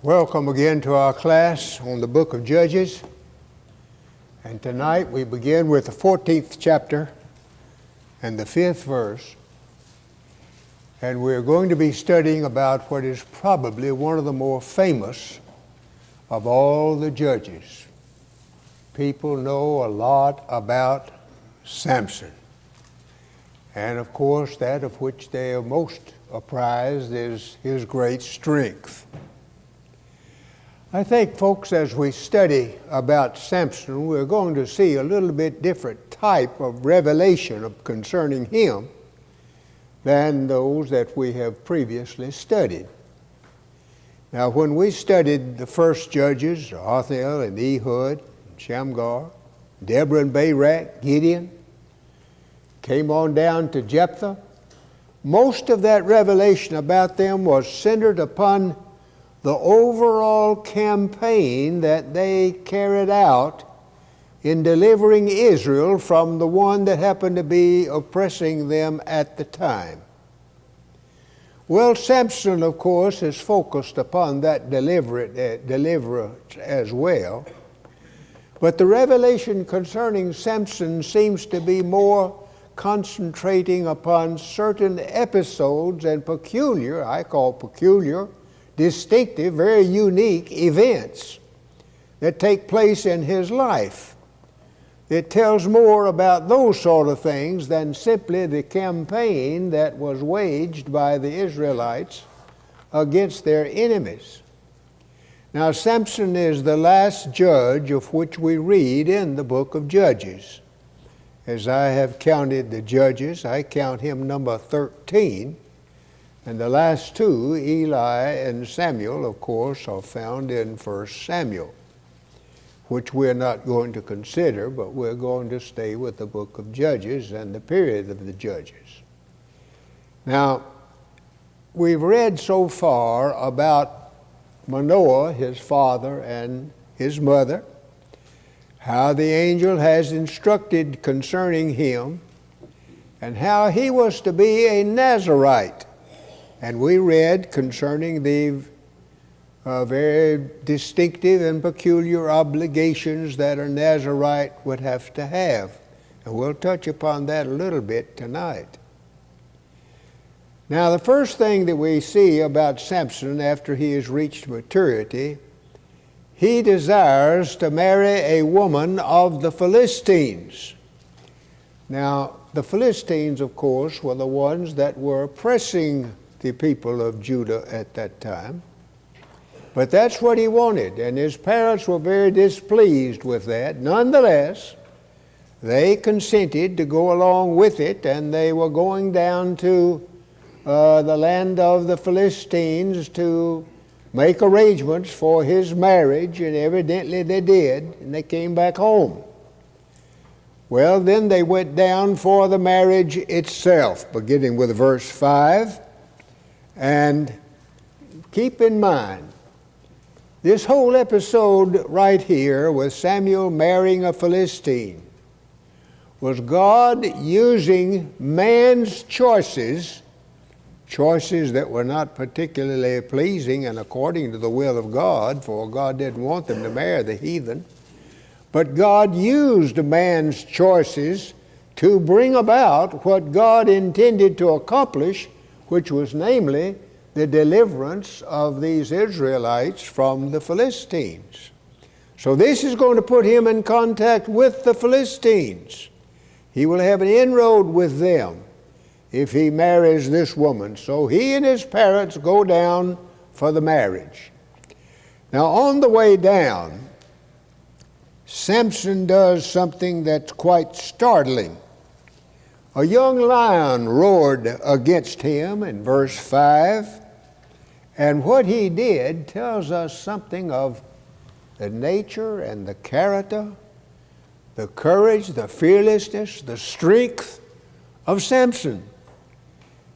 Welcome again to our class on the book of Judges. And tonight we begin with the 14th chapter and the 5th verse. And we're going to be studying about what is probably one of the more famous of all the judges. People know a lot about Samson. And of course, that of which they are most apprised is his great strength. I think, folks, as we study about Samson, we're going to see a little bit different type of revelation concerning him than those that we have previously studied. Now, when we studied the first judges, Othniel and Ehud, and Shamgar, Deborah and Barak, Gideon, came on down to Jephthah, most of that revelation about them was centered upon the overall campaign that they carried out in delivering Israel from the one that happened to be oppressing them at the time. Well, Samson, of course, is focused upon that deliverance as well. But the revelation concerning Samson seems to be more concentrating upon certain episodes and peculiar, distinctive, very unique events that take place in his life. It tells more about those sort of things than simply the campaign that was waged by the Israelites against their enemies. Now, Samson is the last judge of which we read in the book of Judges. As I have counted the judges, I count him number 13. And the last two, Eli and Samuel, of course, are found in 1 Samuel, which we're not going to consider, but we're going to stay with the book of Judges and the period of the Judges. Now, we've read so far about Manoah, his father, and his mother, how the angel has instructed concerning him, and how he was to be a Nazirite. And we read concerning the very distinctive and peculiar obligations that a Nazirite would have to have. And we'll touch upon that a little bit tonight. Now, the first thing that we see about Samson after he has reached maturity, he desires to marry a woman of the Philistines. Now, the Philistines, of course, were the ones that were oppressing the people of Judah at that time. But that's what he wanted, and his parents were very displeased with that. Nonetheless, they consented to go along with it, and they were going down to the land of the Philistines to make arrangements for his marriage, and evidently they did, and they came back home. Well, then they went down for the marriage itself, beginning with verse 5. And keep in mind, this whole episode right here with Samuel marrying a Philistine was God using man's choices that were not particularly pleasing and according to the will of God, for God didn't want them to marry the heathen. But God used man's choices to bring about what God intended to accomplish, which was namely the deliverance of these Israelites from the Philistines. So this is going to put him in contact with the Philistines. He will have an inroad with them if he marries this woman. So he and his parents go down for the marriage. Now, on the way down, Samson does something that's quite startling. A young lion roared against him in verse 5, and what he did tells us something of the nature and the character, the courage, the fearlessness, the strength of Samson.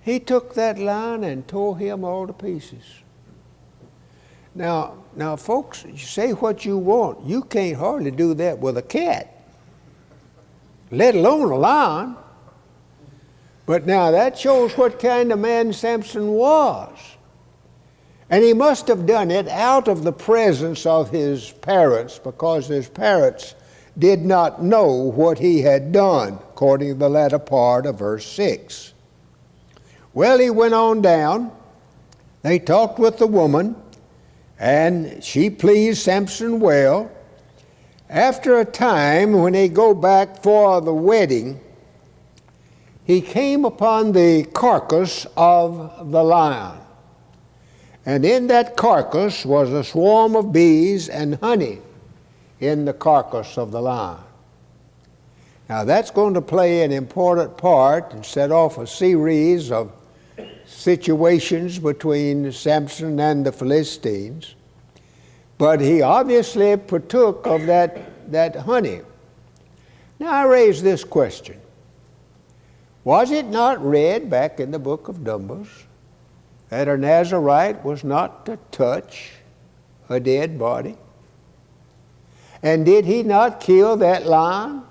He took that lion and tore him all to pieces. Now, folks, you say what you want. You can't hardly do that with a cat, let alone a lion. But now that shows what kind of man Samson was. And he must have done it out of the presence of his parents, because his parents did not know what he had done, according to the latter part of verse 6. Well, he went on down. They talked with the woman, and she pleased Samson well. After a time, when they go back for the wedding, he came upon the carcass of the lion. And in that carcass was a swarm of bees and honey in the carcass of the lion. Now that's going to play an important part and set off a series of situations between Samson and the Philistines. But he obviously partook of that honey. Now I raise this question. Was it not read back in the book of Numbers that a Nazirite was not to touch a dead body? And did he not kill that lion?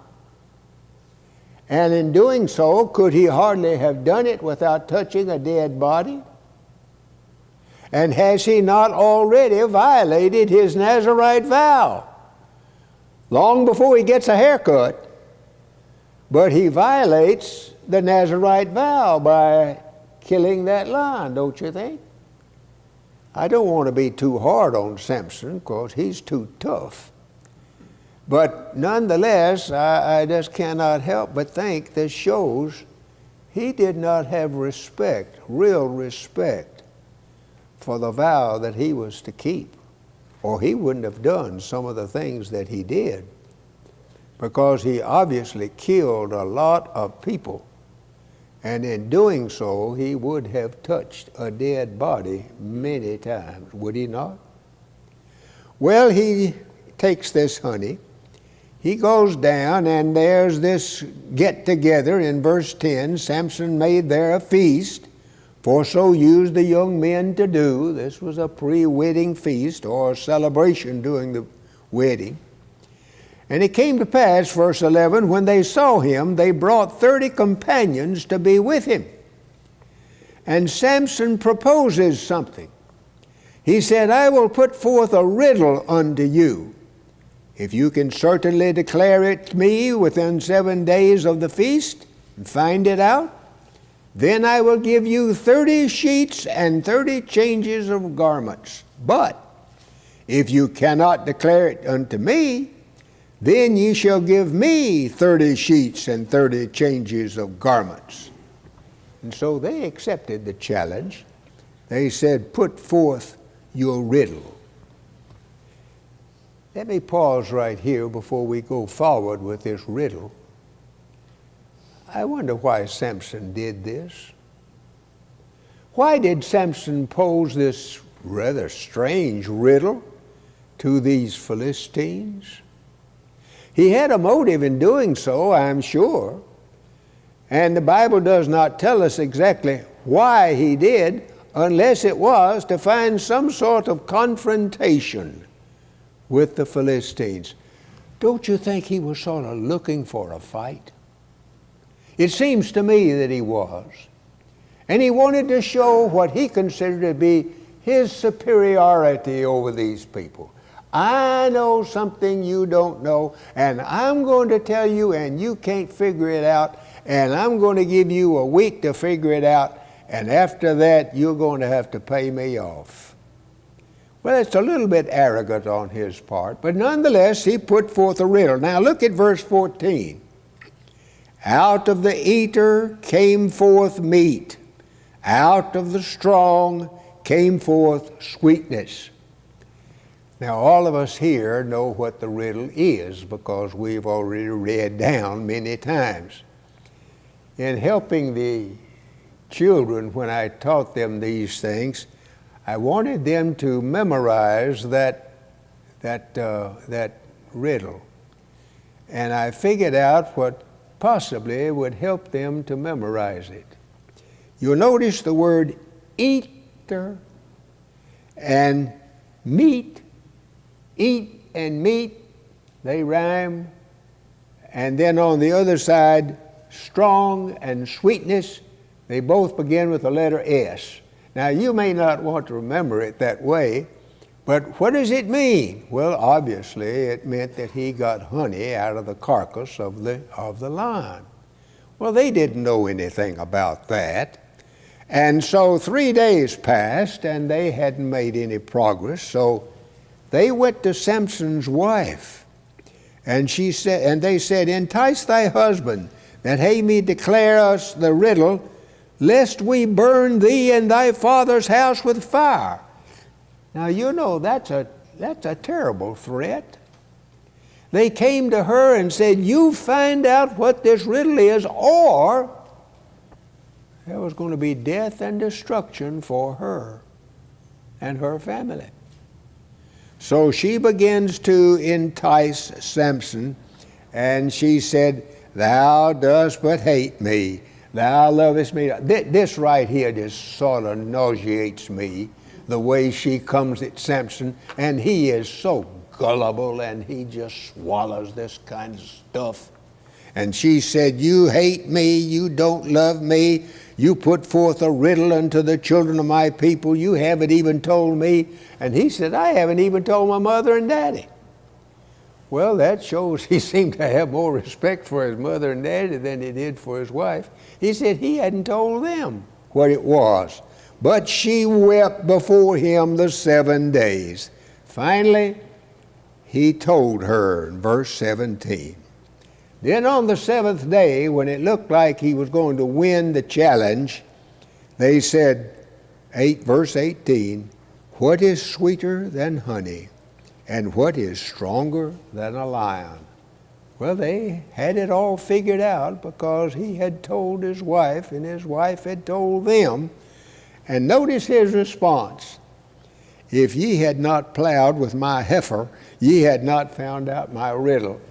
And in doing so, could he hardly have done it without touching a dead body? And has he not already violated his Nazirite vow? Long before he gets a haircut, but he violates the Nazirite vow by killing that lion, don't you think? I don't want to be too hard on Samson because he's too tough. But nonetheless, I just cannot help but think this shows he did not have respect, real respect, for the vow that he was to keep, or he wouldn't have done some of the things that he did, because he obviously killed a lot of people. And in doing so, he would have touched a dead body many times, would he not? Well, he takes this honey. He goes down, and there's this get-together in verse 10. Samson made there a feast, for so used the young men to do. This was a pre-wedding feast or a celebration during the wedding. And it came to pass, verse 11, when they saw him, they brought 30 companions to be with him. And Samson proposes something. He said, I will put forth a riddle unto you. If you can certainly declare it to me within 7 days of the feast and find it out, then I will give you 30 sheets and 30 changes of garments. But if you cannot declare it unto me, then ye shall give me 30 sheets and 30 changes of garments. And so they accepted the challenge. They said, put forth your riddle. Let me pause right here before we go forward with this riddle. I wonder why Samson did this. Why did Samson pose this rather strange riddle to these Philistines? He had a motive in doing so, I'm sure. And the Bible does not tell us exactly why he did, unless it was to find some sort of confrontation with the Philistines. Don't you think he was sort of looking for a fight? It seems to me that he was. And he wanted to show what he considered to be his superiority over these people. I know something you don't know, and I'm going to tell you, and you can't figure it out, and I'm going to give you a week to figure it out, and after that, you're going to have to pay me off. Well, it's a little bit arrogant on his part, but nonetheless, he put forth a riddle. Now look at verse 14. Out of the eater came forth meat. Out of the strong came forth sweetness. Now, all of us here know what the riddle is because we've already read down many times. In helping the children when I taught them these things, I wanted them to memorize that riddle. And I figured out what possibly would help them to memorize it. You'll notice the word eater and meat. Eat and meat, they rhyme. And then on the other side, strong and sweetness, they both begin with the letter S. Now, you may not want to remember it that way, but what does it mean? Well, obviously, it meant that he got honey out of the carcass of the lion. Well, they didn't know anything about that. And so 3 days passed, and they hadn't made any progress. So they went to Samson's wife, and they said, "Entice thy husband, that he may declare us the riddle, lest we burn thee and thy father's house with fire." Now, you know, that's a terrible threat. They came to her and said, "You find out what this riddle is, or there was going to be death and destruction for her and her family." So she begins to entice Samson, and she said, "Thou dost but hate me. Thou lovest me." This right here just sort of nauseates me, the way she comes at Samson, and he is so gullible, and he just swallows this kind of stuff. And she said, "You hate me, you don't love me, you put forth a riddle unto the children of my people, you haven't even told me." And he said, "I haven't even told my mother and daddy." Well, that shows he seemed to have more respect for his mother and daddy than he did for his wife. He said he hadn't told them what it was. But she wept before him the 7 days. Finally, he told her in verse 17. Then on the 7th day, when it looked like he was going to win the challenge, they said, verse 18, "What is sweeter than honey, and what is stronger than a lion?" Well, they had it all figured out because he had told his wife, and his wife had told them. And notice his response. "If ye had not plowed with my heifer, ye had not found out my riddle."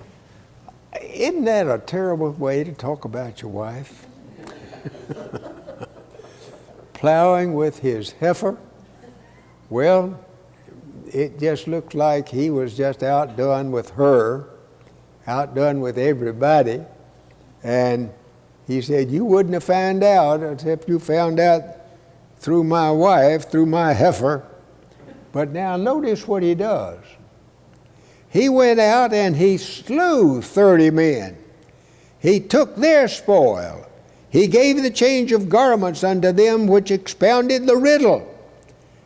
Isn't that a terrible way to talk about your wife? Plowing with his heifer? Well, it just looked like he was just outdone with her, outdone with everybody. And he said, "You wouldn't have found out except you found out through my wife, through my heifer." But now notice what he does. He went out and he slew 30 men. He took their spoil. He gave the change of garments unto them which expounded the riddle.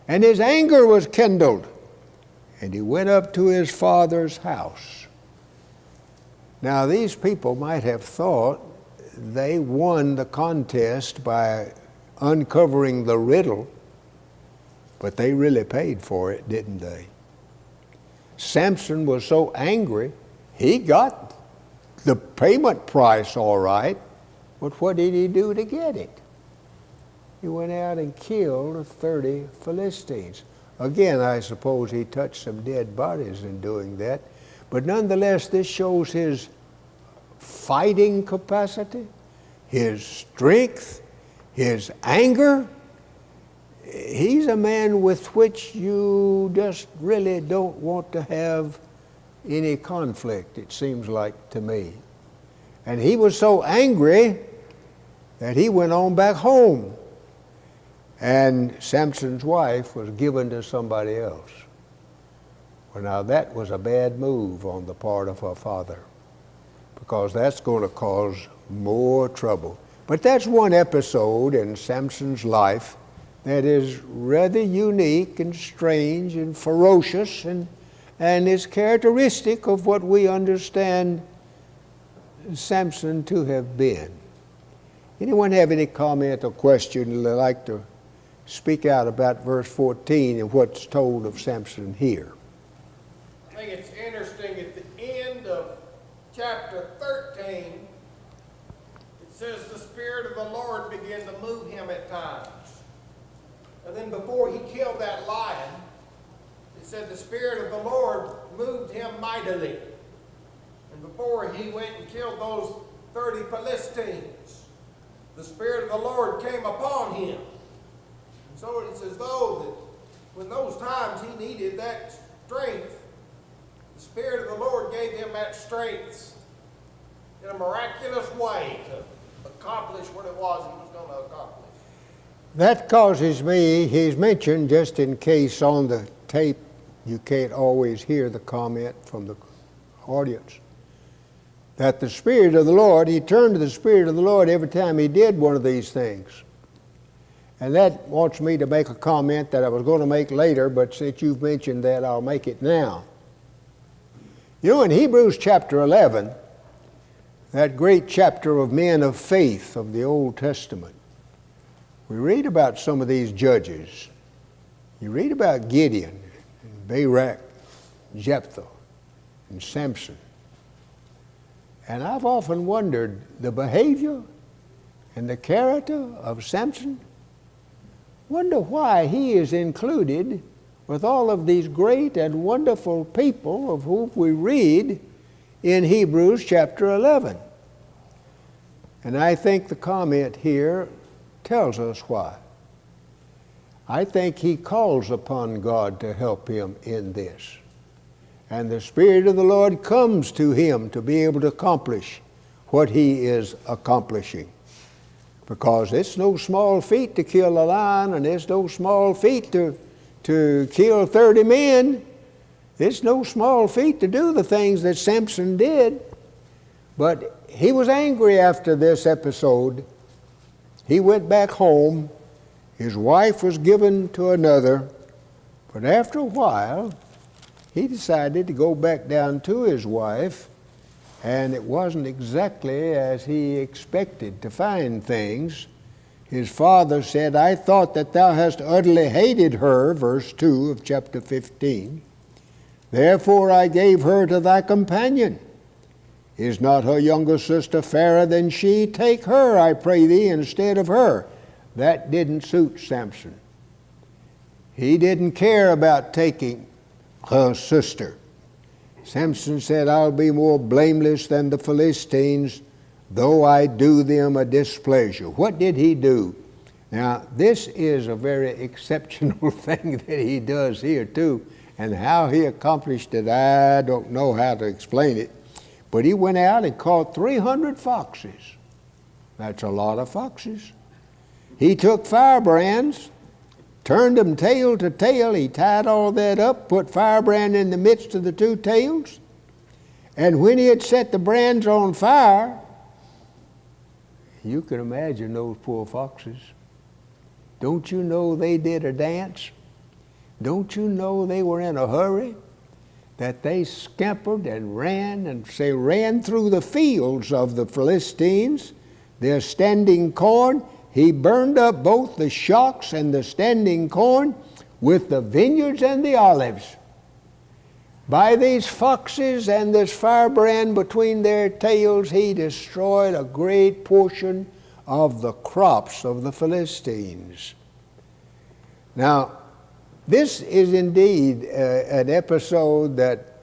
And his anger was kindled. And he went up to his father's house. Now these people might have thought they won the contest by uncovering the riddle, but they really paid for it, didn't they? Samson was so angry, he got the payment price all right, but what did he do to get it? He went out and killed 30 Philistines. Again, I suppose he touched some dead bodies in doing that, but nonetheless, this shows his fighting capacity, his strength, his anger. He's a man with which you just really don't want to have any conflict, it seems like to me. And he was so angry that he went on back home. And Samson's wife was given to somebody else. Well, now that was a bad move on the part of her father, because that's going to cause more trouble. But that's one episode in Samson's life that is rather unique and strange and ferocious and is characteristic of what we understand Samson to have been. Anyone have any comment or question they'd like to speak out about verse 14 and what's told of Samson here? I think it's interesting at the end of chapter 13, it says the Spirit of the Lord began to move him at times. And then before he killed that lion, it said the Spirit of the Lord moved him mightily. And before he went and killed those 30 Philistines, the Spirit of the Lord came upon him. And so it's as though that when those times he needed that strength, the Spirit of the Lord gave him that strength in a miraculous way to accomplish what it was he was going to accomplish. That causes me, he's mentioned, just in case on the tape you can't always hear the comment from the audience, that the Spirit of the Lord, he turned to the Spirit of the Lord every time he did one of these things. And that wants me to make a comment that I was going to make later, but since you've mentioned that, I'll make it now. You know, in Hebrews chapter 11, that great chapter of men of faith of the Old Testament, we read about some of these judges. You read about Gideon, and Barak, Jephthah, and Samson. And I've often wondered the behavior and the character of Samson. Wonder why he is included with all of these great and wonderful people of whom we read in Hebrews chapter 11. And I think the comment here tells us why. I think he calls upon God to help him in this. And the Spirit of the Lord comes to him to be able to accomplish what he is accomplishing. Because it's no small feat to kill a lion, and it's no small feat to kill 30 men. It's no small feat to do the things that Samson did. But he was angry after this episode. He went back home. His wife was given to another. But after a while, he decided to go back down to his wife, and it wasn't exactly as he expected to find things. His father said, I thought that thou hast utterly hated her, verse 2 of chapter 15. Therefore I gave her to thy companion. Is not her younger sister fairer than she? Take her, I pray thee, instead of her. That didn't suit Samson. He didn't care about taking her sister. Samson said, I'll be more blameless than the Philistines, though I do them a displeasure. What did he do? Now, this is a very exceptional thing that he does here too, and how he accomplished it, I don't know how to explain it. But he went out and caught 300 foxes. That's a lot of foxes. He took firebrands, turned them tail to tail. He tied all that up, put firebrand in the midst of the two tails. And when he had set the brands on fire, you can imagine those poor foxes. Don't you know they did a dance? Don't you know they were in a hurry? That they scampered and ran through the fields of the Philistines, their standing corn. He burned up both the shocks and the standing corn with the vineyards and the olives. By these foxes and this firebrand between their tails, he destroyed a great portion of the crops of the Philistines. Now, this is indeed an episode that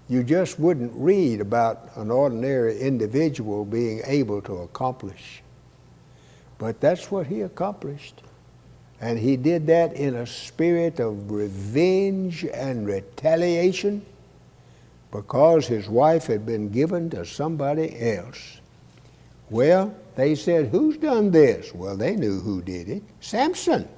you just wouldn't read about an ordinary individual being able to accomplish. But that's what he accomplished. And he did that in a spirit of revenge and retaliation because his wife had been given to somebody else. Well, they said, who's done this? Well, they knew who did it. Samson.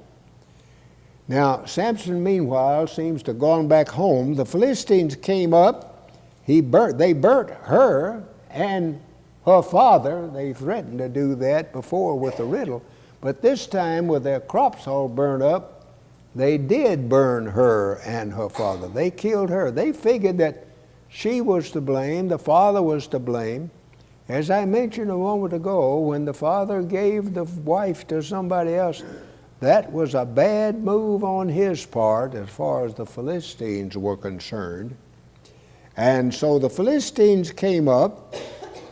Now, Samson, meanwhile, seems to have gone back home. The Philistines came up. They burnt her and her father. They threatened to do that before with a riddle. But this time, with their crops all burned up, they did burn her and her father. They killed her. They figured that she was to blame, the father was to blame. As I mentioned a moment ago, when the father gave the wife to somebody else, that was a bad move on his part as far as the Philistines were concerned. And so the Philistines came up,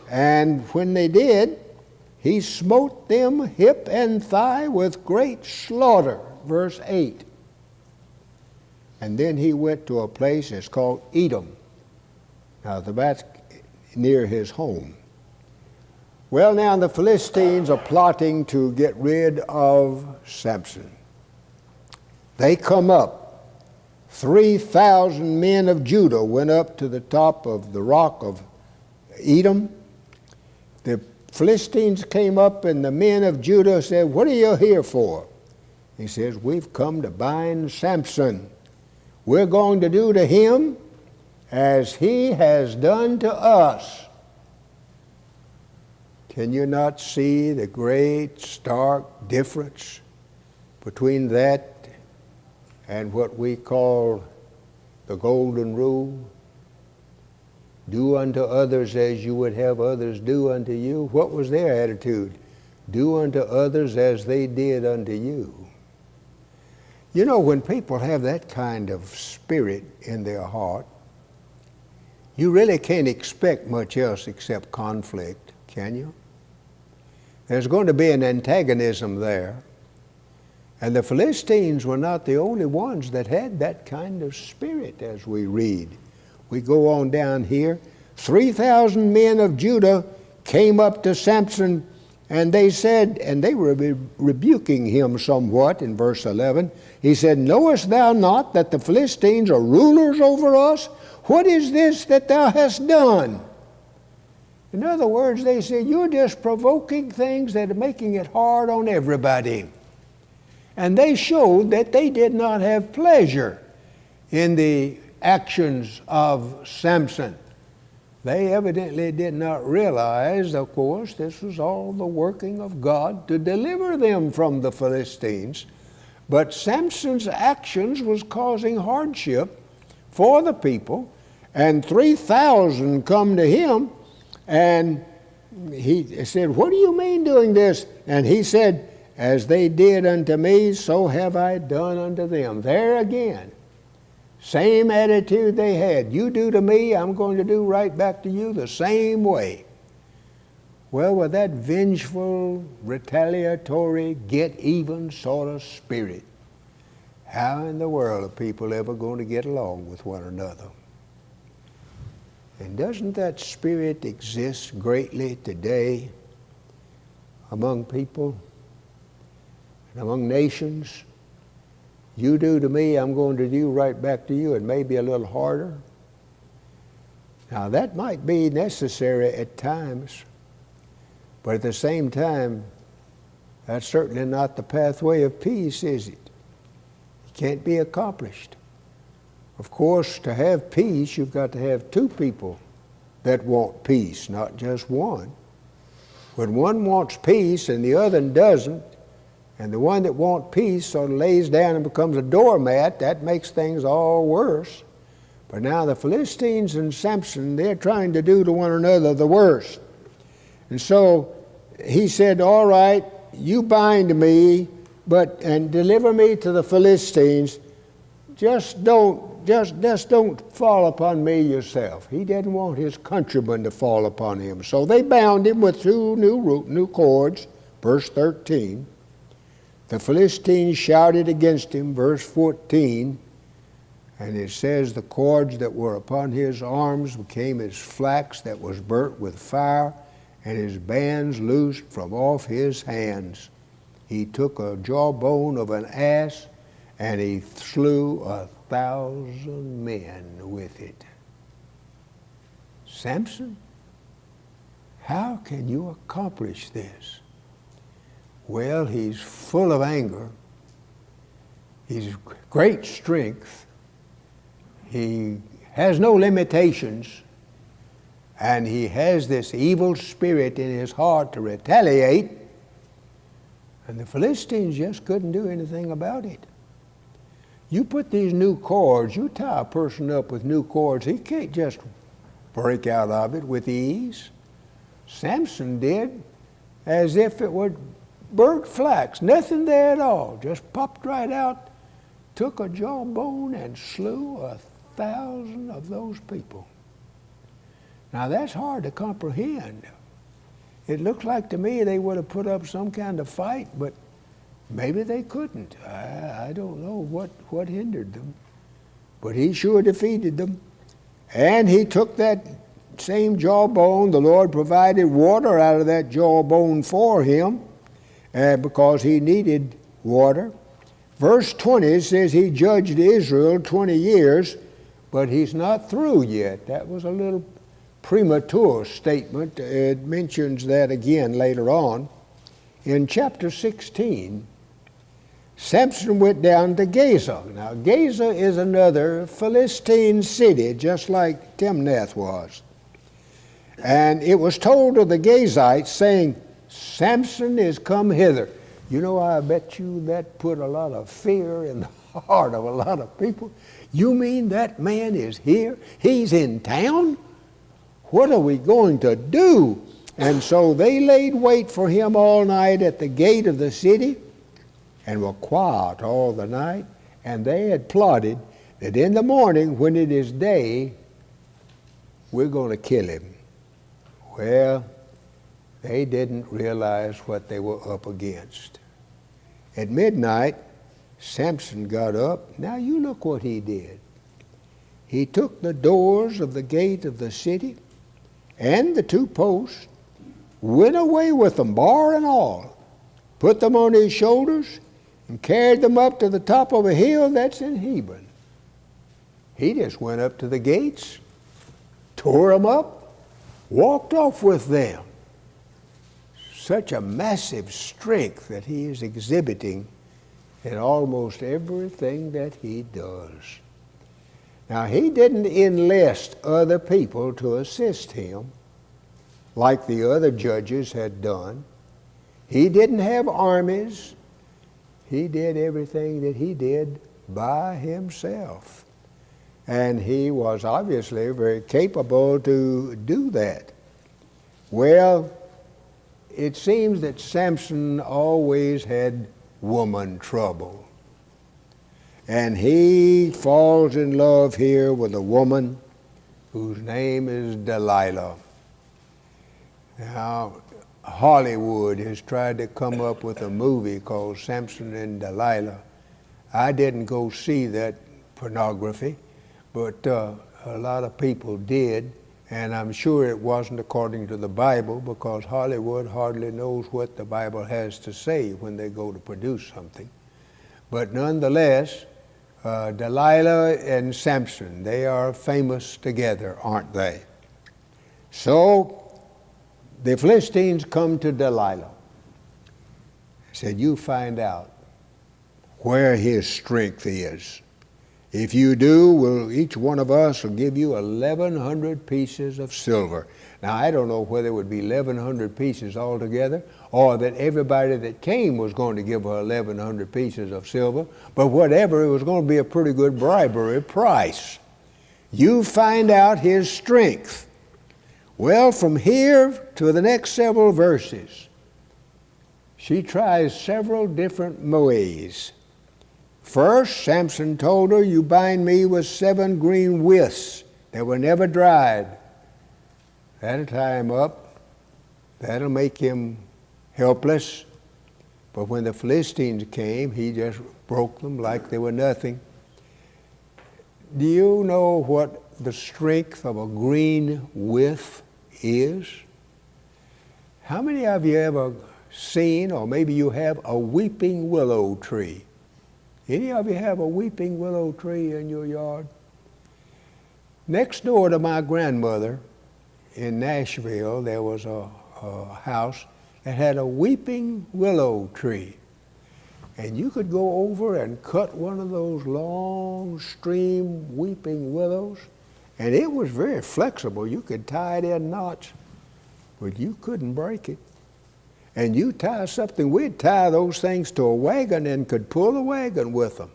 and when they did, he smote them hip and thigh with great slaughter, verse 8. And then he went to a place that's called Edom. Now that's near his home. Well, now the Philistines are plotting to get rid of Samson. They come up. 3,000 men of Judah went up to the top of the rock of Edom. The Philistines came up, and the men of Judah said, what are you here for? He says, we've come to bind Samson. We're going to do to him as he has done to us. Can you not see the great stark difference between that and what we call the golden rule? Do unto others as you would have others do unto you. What was their attitude? Do unto others as they did unto you. You know, when people have that kind of spirit in their heart, you really can't expect much else except conflict, can you? There's going to be an antagonism there. And the Philistines were not the only ones that had that kind of spirit, as we read. We go on down here. 3,000 men of Judah came up to Samson, and they said, and they were rebuking him somewhat in verse 11. He said, knowest thou not that the Philistines are rulers over us? What is this that thou hast done? In other words, they said, you're just provoking things that are making it hard on everybody. And they showed that they did not have pleasure in the actions of Samson. They evidently did not realize, of course, this was all the working of God to deliver them from the Philistines. But Samson's actions was causing hardship for the people, and 3,000 come to him, and he said, what do you mean doing this? And he said, as they did unto me, so have I done unto them. There again, same attitude they had. You do to me, I'm going to do right back to you the same way. Well, with that vengeful, retaliatory, get-even sort of spirit, how in the world are people ever going to get along with one another? And doesn't that spirit exist greatly today among people and among nations? You do to me, I'm going to do right back to you, and maybe a little harder. Now that might be necessary at times, but at the same time, that's certainly not the pathway of peace, is it? It can't be accomplished. Of course, to have peace, you've got to have two people that want peace, not just one. When one wants peace and the other doesn't, and the one that wants peace sort of lays down and becomes a doormat, that makes things all worse. But now the Philistines and Samson, they're trying to do to one another the worst. And so he said, all right, you bind me, and deliver me to the Philistines. Just don't fall upon me yourself. He didn't want his countrymen to fall upon him. So they bound him with two new cords, verse 13. The Philistines shouted against him, verse 14, and it says the cords that were upon his arms became as flax that was burnt with fire, and his bands loosed from off his hands. He took a jawbone of an ass, and he slew 1,000 men with it. Samson, how can you accomplish this? Well, he's full of anger. He's great strength. He has no limitations. And he has this evil spirit in his heart to retaliate. And the Philistines just couldn't do anything about it. You put these new cords, you tie a person up with new cords, he can't just break out of it with ease. Samson did, as if it were burnt flax, nothing there at all, just popped right out, took a jawbone and slew 1,000 of those people. Now that's hard to comprehend. It looks like to me they would have put up some kind of fight, but maybe they couldn't. I don't know what hindered them, but he sure defeated them. And he took that same jawbone, the Lord provided water out of that jawbone for him, because he needed water. Verse 20 says he judged Israel 20 years, but he's not through yet. That was a little premature statement. It mentions that again later on. In chapter 16, Samson went down to Gaza. Now, Gaza is another Philistine city, just like Timnath was. And it was told to the Gazites, saying, Samson is come hither. You know, I bet you that put a lot of fear in the heart of a lot of people. You mean that man is here? He's in town? What are we going to do? And so they laid wait for him all night at the gate of the city and were quiet all the night. And they had plotted that in the morning, when it is day, we're going to kill him. Well, they didn't realize what they were up against. At midnight, Samson got up. Now you look what he did. He took the doors of the gate of the city and the two posts, went away with them, bar and all, put them on his shoulders, and carried them up to the top of a hill that's in Hebron. He just went up to the gates, tore them up, walked off with them. Such a massive strength that he is exhibiting in almost everything that he does. Now, he didn't enlist other people to assist him like the other judges had done. He didn't have armies. He did everything that he did by himself. And he was obviously very capable to do that. Well, it seems that Samson always had woman trouble. And he falls in love here with a woman whose name is Delilah. Now, Hollywood has tried to come up with a movie called Samson and Delilah. I didn't go see that pornography, but a lot of people did, and I'm sure it wasn't according to the Bible, because Hollywood hardly knows what the Bible has to say when they go to produce something. But nonetheless, Delilah and Samson, they are famous together, aren't they? So the Philistines come to Delilah. Said, you find out where his strength is. If you do, each one of us will give you 1,100 pieces of silver. Now, I don't know whether it would be 1,100 pieces altogether, or that everybody that came was going to give her 1,100 pieces of silver, but whatever, it was going to be a pretty good bribery price. You find out his strength. Well, from here to the next several verses, she tries several different ways. First, Samson told her, you bind me with 7 green withs that were never dried. That'll tie him up. That'll make him helpless. But when the Philistines came, he just broke them like they were nothing. Do you know what the strength of a green withe is? How many of you ever seen, or maybe you have, a weeping willow tree? Any of you have a weeping willow tree in your yard? Next door to my grandmother in Nashville, there was a house that had a weeping willow tree. And you could go over and cut one of those long stream weeping willows, and it was very flexible. You could tie it in knots, but you couldn't break it. And you tie something, we'd tie those things to a wagon and could pull the wagon with them.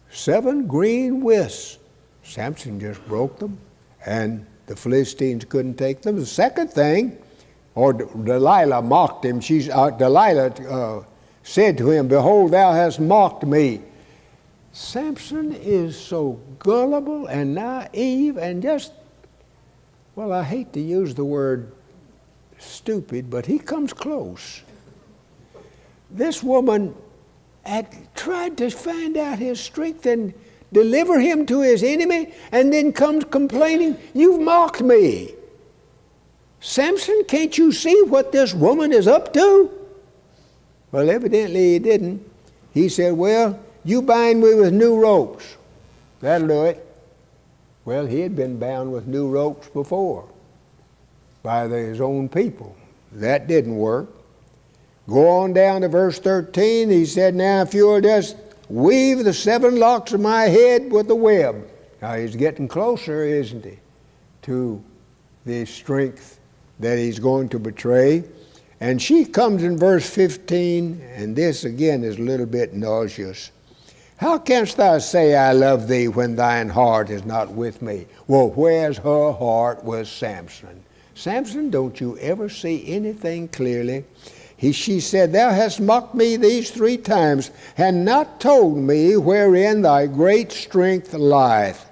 7 green withs. Samson just broke them, and the Philistines couldn't take them. The second thing, or Delilah mocked him. Delilah said to him, behold, thou hast mocked me. Samson is so gullible and naive and just, well, I hate to use the word stupid, but he comes close. This woman had tried to find out his strength and deliver him to his enemy, and then comes complaining, you've mocked me. Samson, can't you see what this woman is up to? Well, evidently he didn't. He said, well, you bind me with new ropes. That'll do it. Well, he had been bound with new ropes before by his own people. That didn't work. Go on down to verse 13. He said, now if you'll just weave the 7 locks of my head with the web. Now he's getting closer, isn't he, to the strength that he's going to betray. And she comes in verse 15, and this again is a little bit nauseous. How canst thou say, I love thee, when thine heart is not with me? Well, where's her heart was Samson. Samson, don't you ever see anything clearly? She said, thou hast mocked me these 3 times, and not told me wherein thy great strength lieth.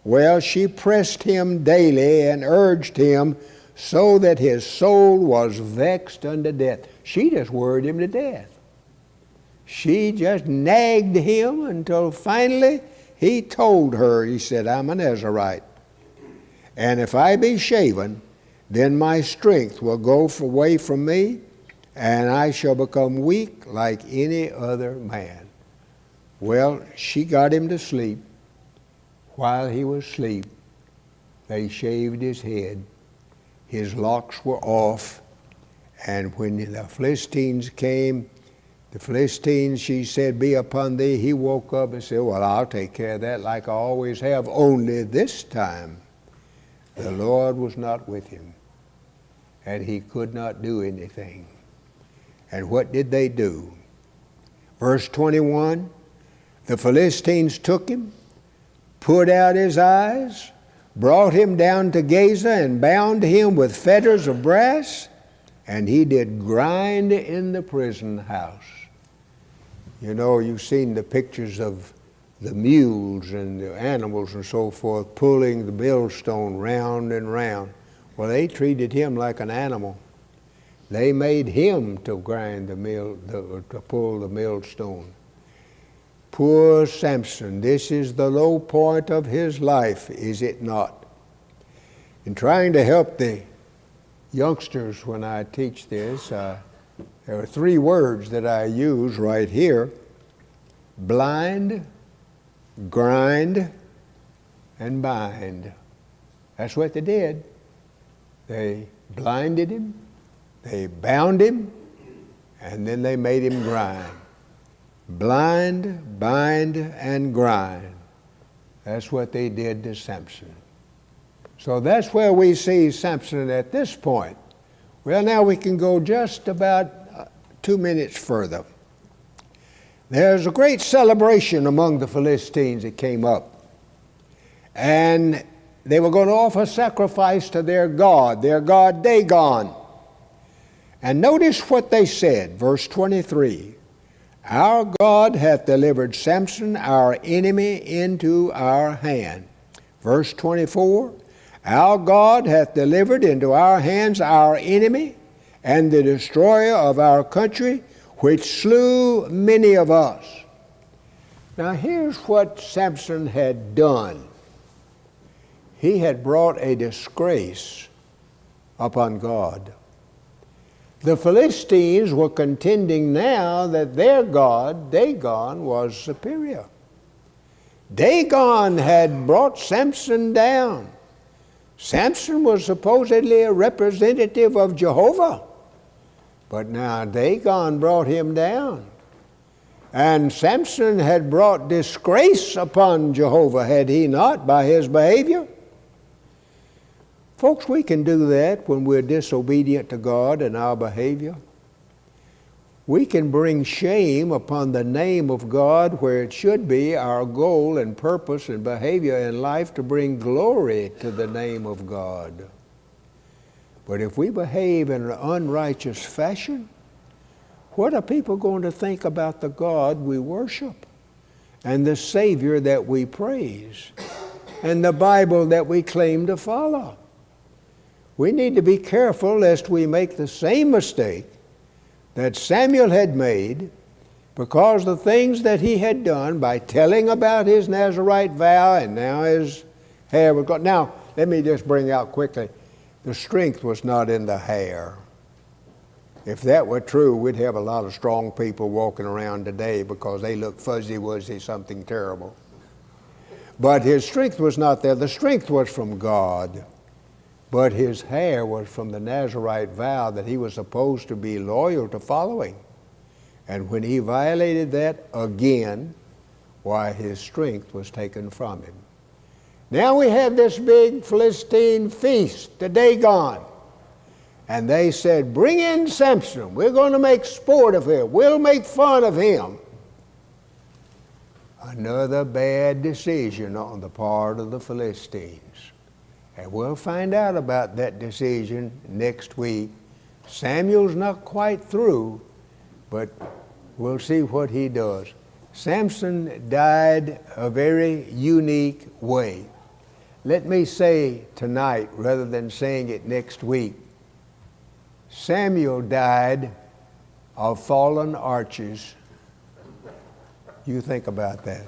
Well, she pressed him daily and urged him, so that his soul was vexed unto death. She just worried him to death. She just nagged him until finally he told her, he said, I'm a Nazarite. And if I be shaven, then my strength will go away from me, and I shall become weak like any other man. Well, she got him to sleep. While he was asleep, they shaved his head. His locks were off. And when the Philistines came, the Philistines, she said, be upon thee. He woke up and said, well, I'll take care of that like I always have. Only this time, the Lord was not with him, and he could not do anything. And what did they do? Verse 21, the Philistines took him, put out his eyes, brought him down to Gaza, and bound him with fetters of brass, and he did grind in the prison house. You know, you've seen the pictures of the mules and the animals and so forth pulling the millstone round and round. Well, they treated him like an animal. They made him to grind to pull the millstone. Poor Samson, this is the low point of his life, is it not? In trying to help the youngsters when I teach this, there are 3 words that I use right here: blind, grind, and bind. That's what they did. They blinded him, they bound him, and then they made him grind. Blind, bind, and grind. That's what they did to Samson. So that's where we see Samson at this point. Well, now we can go just about 2 minutes further. There's a great celebration among the Philistines that came up. And they were going to offer sacrifice to their god Dagon. And notice what they said, verse 23. Our God hath delivered Samson, our enemy, into our hand. Verse 24. Our God hath delivered into our hands our enemy, and the destroyer of our country, which slew many of us. Now here's what Samson had done. He had brought a disgrace upon God. The Philistines were contending now that their god, Dagon, was superior. Dagon had brought Samson down. Samson was supposedly a representative of Jehovah, but now Dagon brought him down. And Samson had brought disgrace upon Jehovah, had he not, by his behavior? Folks, we can do that when we're disobedient to God in our behavior. We can bring shame upon the name of God where it should be our goal and purpose and behavior in life to bring glory to the name of God. But if we behave in an unrighteous fashion, what are people going to think about the God we worship and the Savior that we praise and the Bible that we claim to follow? We need to be careful lest we make the same mistake that Samuel had made, because the things that he had done by telling about his Nazarite vow, and now his hair was gone. Now, let me just bring out quickly, the strength was not in the hair. If that were true, we'd have a lot of strong people walking around today because they look fuzzy-wuzzy, something terrible. But his strength was not there. The strength was from God. but his hair was from the Nazarite vow that he was supposed to be loyal to following. And when he violated that again, why, his strength was taken from him. Now we have this big Philistine feast, the day gone. And they said, bring in Samson. We're going to make sport of him. We'll make fun of him. Another bad decision on the part of the Philistines. And we'll find out about that decision next week. Samuel's not quite through, but we'll see what he does. Samson died a very unique way. Let me say tonight, rather than saying it next week, Samuel died of fallen arches. You think about that.